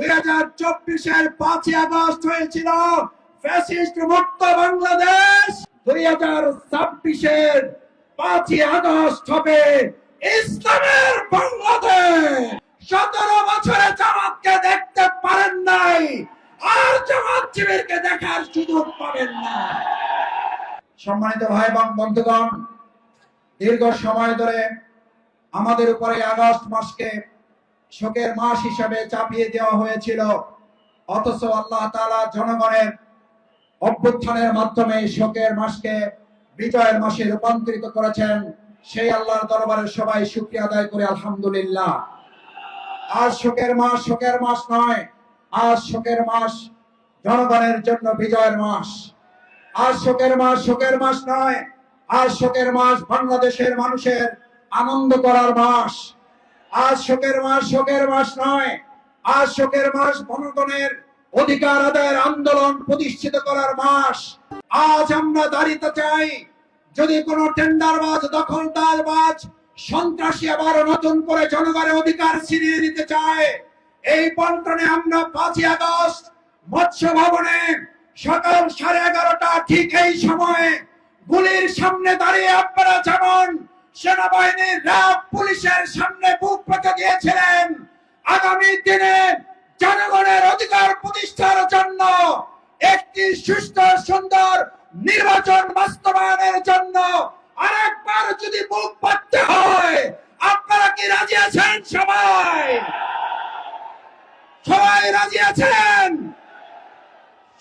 2024-এর 5ই August হয়েছিল fascist মুক্ত Bangladesh. 2026-এর 5ই August হবে ইসলামের বাংলাদেশ। 17 বছরে জামাতকে দেখতে পারেন নাই, আর জামাত শিবিরকে দেখার সুযোগ পাবেন না। সম্মানিত ভাই এবং বন্ধুগণ, দীর্ঘ সময় ধরে আমাদের উপরে আগস্ট মাসকে শোকের মাস হিসাবে চাপিয়ে দেওয়া হয়েছিল, অথচ আল্লাহ তাআলা জনগণের অভ্যুত্থানের মাধ্যমে শোকের মাসকে বিজয়ের মাসে রূপান্তরিত করেছেন। সেই আল্লাহর দরবারে সবাই শুকরিয়া আদায় করে আলহামদুলিল্লাহ। আজ শোকের মাস নয়, আজ শোকের মাস জনগণের জন্য বিজয়ের মাস। আজ শোকের মাস নয়, আজ শোকের মাস বাংলাদেশের মানুষের আনন্দ করার মাস। আজ শোকের মাস নয়, আজ শোকের মাস জনগণের অধিকার আদায়ের আন্দোলন প্রতিষ্ঠিত করার মাস। আজ আমরা দাঁড়িয়ে চাই, যদি কোনো টেন্ডারবাজ, দখলদারবাজ, সন্ত্রাসী আবার নতুন করে জনগণের অধিকার ছিনিয়ে নিতে চায়, এই পল্টনে আমরা 5ই আগস্ট মৎস্য ভবনে সকাল 11:30 ঠিক এই সময়ে গুলির সামনে দাঁড়িয়ে আপনারা যেমন সেনাবাহিনীর র্যাব পুলিশের সামনে বুক পেতে দিয়েছিলেন, আগামী দিনে জনগণের অধিকার প্রতিষ্ঠার জন্য একটি সুস্থ সুন্দর নির্বাচন বাস্তবায়নের জন্য আরেকবার যদি বুক পাততে হয়, আপনারা কি রাজি আছেন? সবাই রাজি আছেন?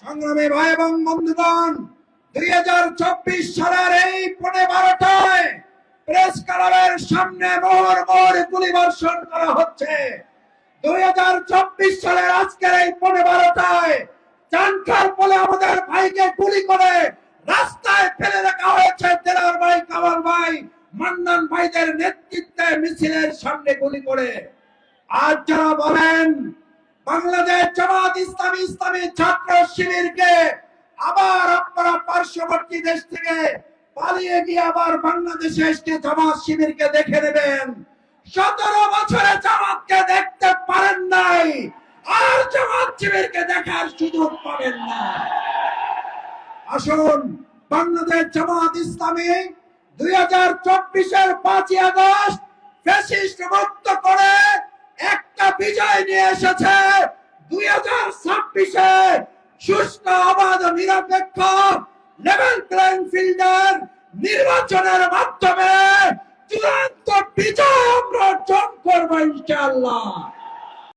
সংগ্রামী ভাই এবং বন্ধুগণ, 2024 সালের এই 12:30টায় প্রেস ক্লাবের সামনে মোহর গুলিবর্ষণ করা হচ্ছে। 2024 সালের আজকের এই 12:30টায় চানখার বলে আমাদের ভাইকে গুলি করে রাস্তায় ফেলে রাখা হয়েছে। দেলার ভাই, কামাল ভাই, মান্নান ভাইদের নেতৃত্বে মিছিলের সামনে গুলি করে। আজ যারা বলেন বাংলাদেশ জামাত ইসলামী ছাত্র শিবিরকে আবার আপনারা পার্শ্ববর্তী দেশ থেকে পালিয়ে গিয়ে আবার বাংলাদেশে এসে জামাত শিবিরকে দেখে নেবেন, 17 বছরে জামাতকে দেখতে পারেন নাই, আর জামাত শিবিরকে দেখার সুযোগ পাবেন না। আসুন, বাংলাদেশ জামাত ইসলামী 2024-এর 5ই আগস্ট ফ্যাসিস্ট মুক্ত করে একটা বিজয় নিয়ে এসেছে। 2026-এ সুষ্ঠু, অবাধ, নিরপেক্ষ লেভেল প্লেইং ফিল্ডের নির্বাচনের মাধ্যমে চূড়ান্ত বিজয় আমরা অর্জন করবো ইনশাআল্লাহ।